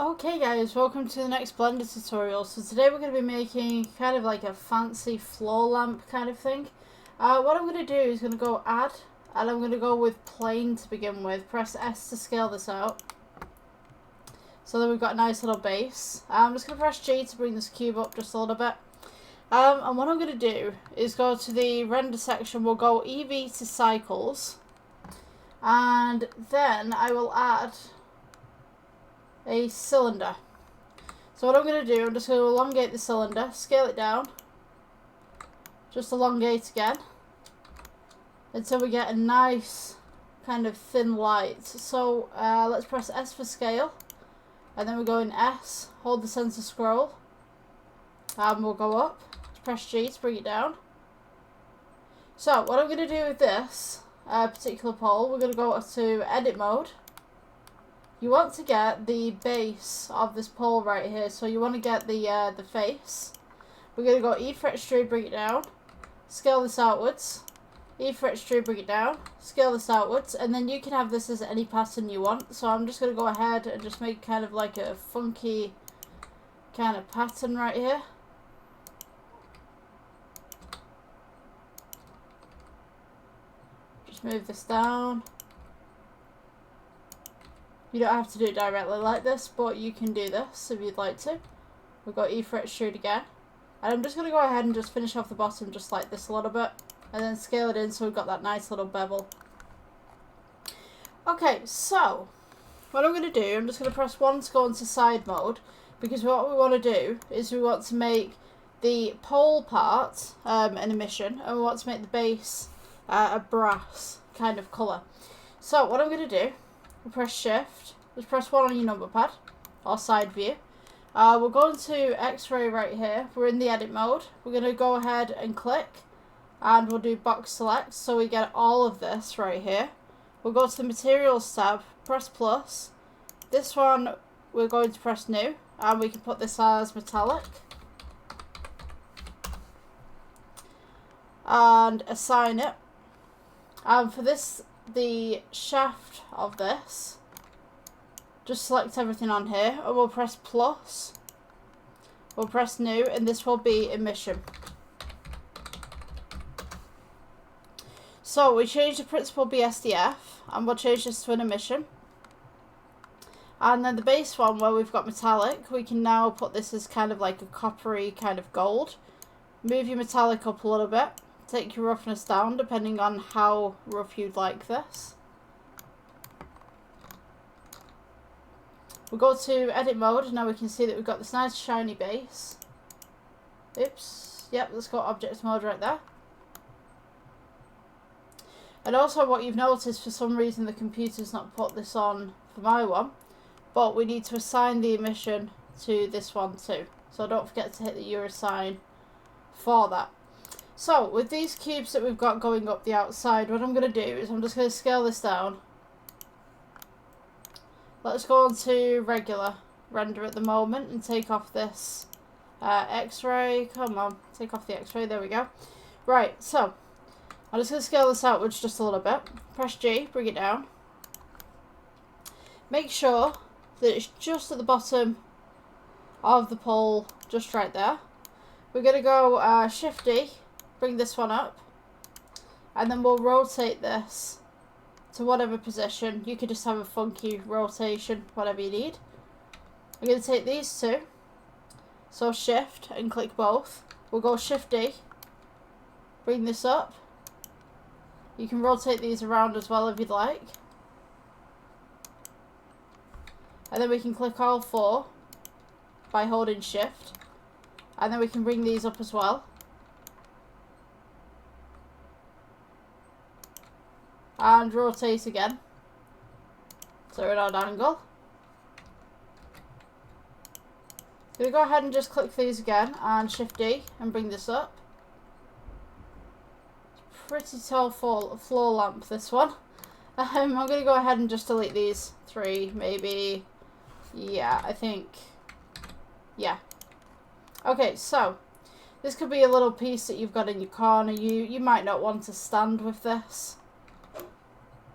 Okay guys, welcome to the next Blender tutorial. So today we're going to be making kind of like a fancy floor lamp kind of thing. What I'm going to do is going to go add, and I'm going to go with plane to begin with. Press S to scale this out. So then we've got a nice little base. I'm just going to press G to bring this cube up just a little bit. And what I'm going to do is go to the render section, we'll go EV to cycles. And then I will add a cylinder. So what I'm going to do, I'm just going to elongate the cylinder, scale it down, just elongate again, until we get a nice kind of thin light. So let's press S for scale, and then we go in S, hold the center scroll, and we'll go up, press G to bring it down. So what I'm going to do with this particular pole, we're going to go to edit mode. You want to get the base of this pole right here, so you want to get the face. We're going to go E for extrude, bring it down, scale this outwards, E for extrude, bring it down, scale this outwards, and then you can have this as any pattern you want. So I'm just going to go ahead and just make kind of like a funky kind of pattern right here. Just move this down. You don't have to do it directly like this, but you can do this if you'd like to. We've got E for extrude again. And I'm just going to go ahead and just finish off the bottom just like this a little bit. And then scale it in so we've got that nice little bevel. Okay, so what I'm going to do, I'm just going to press 1 to go into side mode. Because what we want to do is we want to make the pole part an emission. And we want to make the base a brass kind of colour. So what I'm going to do, we'll press shift, just press 1 on your number pad, or side view. We'll go into X-ray right here, we're in the edit mode. We're going to go ahead and click, and we'll do box select, so we get all of this right here. We'll go to the materials tab, press plus. This one, we're going to press new, and we can put this as metallic. And assign it. And for this, the shaft of this, just select everything on here, and we'll press plus, we'll press new, and this will be emission. So we change the principal BSDF, and we'll change this to an emission. And then the base one, where we've got metallic, we can now put this as kind of like a coppery kind of gold. Move your metallic up a little bit. Take your roughness down depending on how rough you'd like this. We'll go to edit mode, and now we can see that we've got this nice shiny base. Oops. Yep, let's go object mode right there. And also what you've noticed, for some reason the computer's not put this on for my one, but we need to assign the emission to this one too. So don't forget to hit the U assign for that. So, with these cubes that we've got going up the outside, what I'm going to do is I'm just going to scale this down. Let's go on to regular render at the moment and take off this X-ray. Come on, take off the X-ray, there we go. Right, so, I'm just going to scale this outwards just a little bit. Press G, bring it down. Make sure that it's just at the bottom of the pole, just right there. We're going to go Shift D. Bring this one up, and then we'll rotate this to whatever position. You could just have a funky rotation, whatever you need. We're going to take these two, so shift and click both. We'll go Shift D, bring this up. You can rotate these around as well if you'd like, and then we can click all 4 by holding shift, and then we can bring these up as well. And rotate again, so we're at an angle. I'm going to go ahead and just click these again and Shift D and bring this up. It's pretty tall floor lamp, this one. I'm going to go ahead and just delete these 3, maybe. Yeah, I think. Yeah. Okay, so this could be a little piece that you've got in your corner. You might not want to stand with this.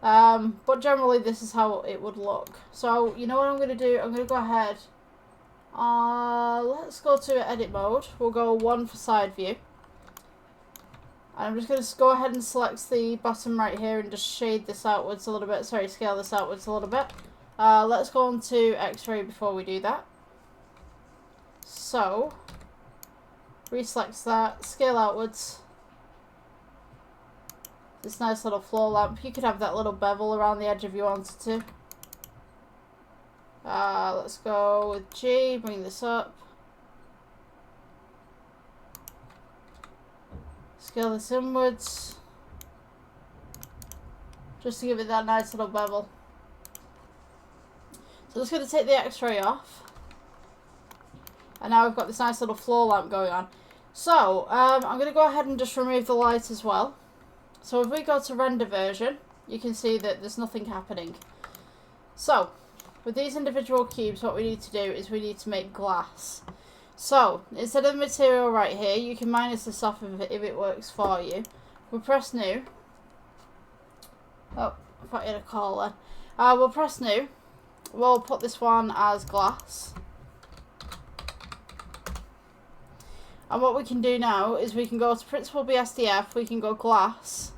But generally this is how it would look. So you know what I'm going to do? I'm going to go ahead Let's go to edit mode. We'll go 1 for side view. And I'm just going to go ahead and select the bottom right here and just shade this outwards a little bit. Sorry, scale this outwards a little bit. Let's go on to X-ray before we do that. So, reselect that, scale outwards. This nice little floor lamp. You could have that little bevel around the edge if you wanted to. Let's go with G, bring this up. Scale this inwards. Just to give it that nice little bevel. So I'm just going to take the X-ray off. And now we've got this nice little floor lamp going on. So, I'm going to go ahead and just remove the light as well. So if we go to render version, you can see that there's nothing happening. So, with these individual cubes, what we need to do is we need to make glass. So, instead of the material right here, you can minus this off if it works for you. We'll press new. Oh, I thought you had a call then. We'll press new. We'll put this one as glass. And what we can do now is we can go to Principal BSDF, we can go glass.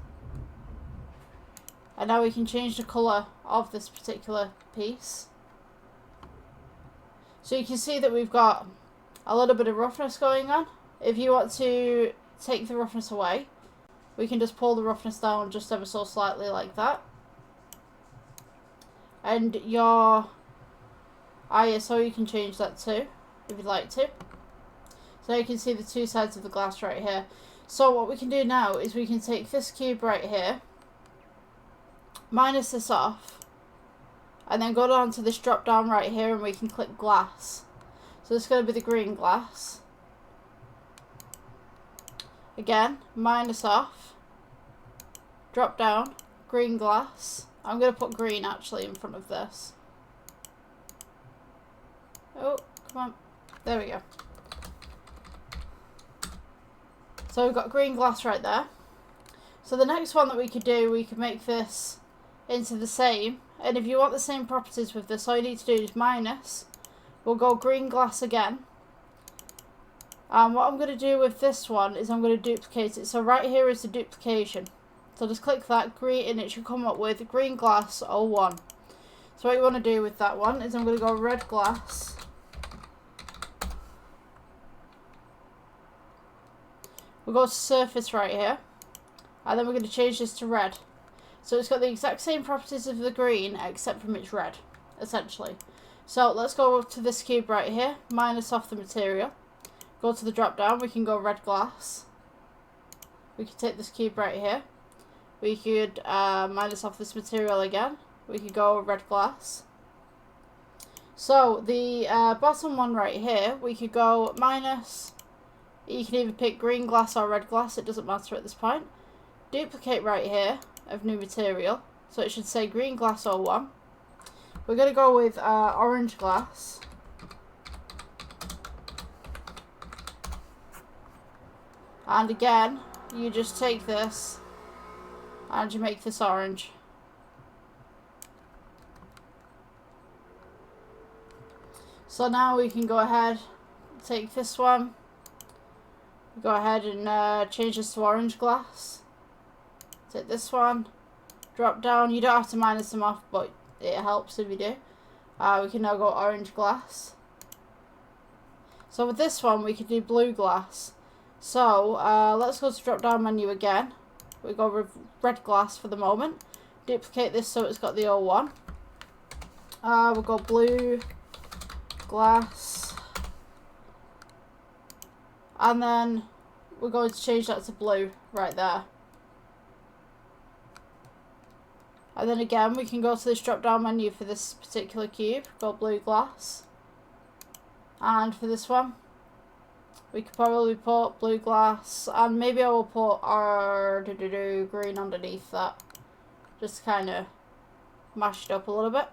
And now we can change the colour of this particular piece. So you can see that we've got a little bit of roughness going on. If you want to take the roughness away, we can just pull the roughness down just ever so slightly like that. And your ISO, you can change that too, if you'd like to. So you can see the two sides of the glass right here. So what we can do now is we can take this cube right here, minus this off, and then go down to this drop down right here and we can click glass. So this is going to be the green glass. Again, minus off, drop down, green glass. I'm going to put green actually in front of this. Oh, come on. There we go. So we've got green glass right there. So the next one that we could do, we could make this into the same. And if you want the same properties with this, all you need to do is minus. We'll go green glass again. And what I'm going to do with this one is I'm going to duplicate it. So right here is the duplication. So just click that, green, and it should come up with green glass 01. So what you want to do with that one is I'm going to go red glass. We'll go to surface right here. And then we're going to change this to red. So it's got the exact same properties of the green, except from it's red, essentially. So let's go to this cube right here, minus off the material. Go to the drop down, we can go red glass. We can take this cube right here. We could minus off this material again. We could go red glass. So the bottom one right here, we could go minus. You can either pick green glass or red glass, it doesn't matter at this point. Duplicate right here of new material. So it should say green glass 01. We're going to go with orange glass. And again, you just take this and you make this orange. So now we can go ahead, take this one, go ahead and change this to orange glass. Take this one, drop down. You don't have to minus them off, but it helps if you do. We can now go orange glass. So with this one, we can do blue glass. So let's go to drop down menu again. We go with red glass for the moment. Duplicate this so it's got the 01. We'll go blue glass. And then we're going to change that to blue right there. And then again, we can go to this drop down menu for this particular cube, go blue glass. And for this one, we could probably put blue glass, and maybe I will put our green underneath that. Just kind of mash it up a little bit.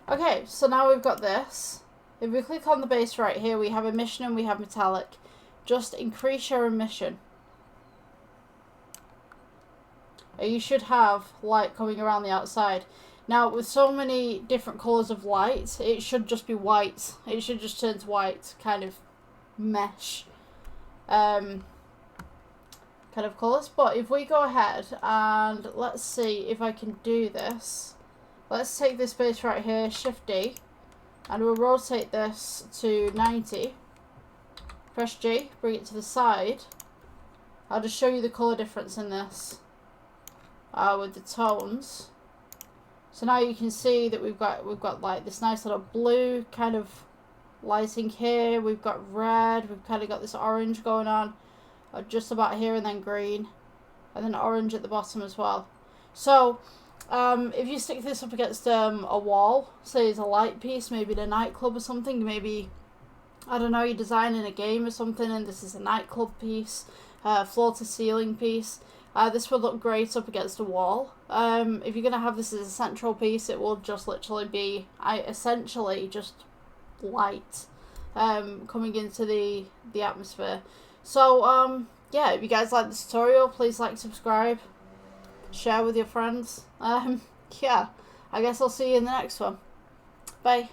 Okay, so now we've got this. If we click on the base right here, we have emission and we have metallic. Just increase your emission. You should have light coming around the outside. Now, with so many different colours of light, it should just be white. It should just turn to white, kind of mesh kind of colours. But if we go ahead and let's see if I can do this. Let's take this base right here, Shift D, and we'll rotate this to 90. Press G, bring it to the side. I'll just show you the colour difference in this with the tones. So now you can see that we've got like this nice little blue kind of lighting here. We've got red. We've kind of got this orange going on, just about here, and then green, and then orange at the bottom as well. So if you stick this up against a wall, say it's a light piece, maybe in a nightclub or something, maybe I don't know, you're designing a game or something, and this is a nightclub piece, floor to ceiling piece. This will look great up against a wall. If you're going to have this as a central piece, it will just literally be essentially just light coming into the atmosphere. So, yeah, if you guys like this tutorial, please like, subscribe, share with your friends. Yeah, I guess I'll see you in the next one. Bye.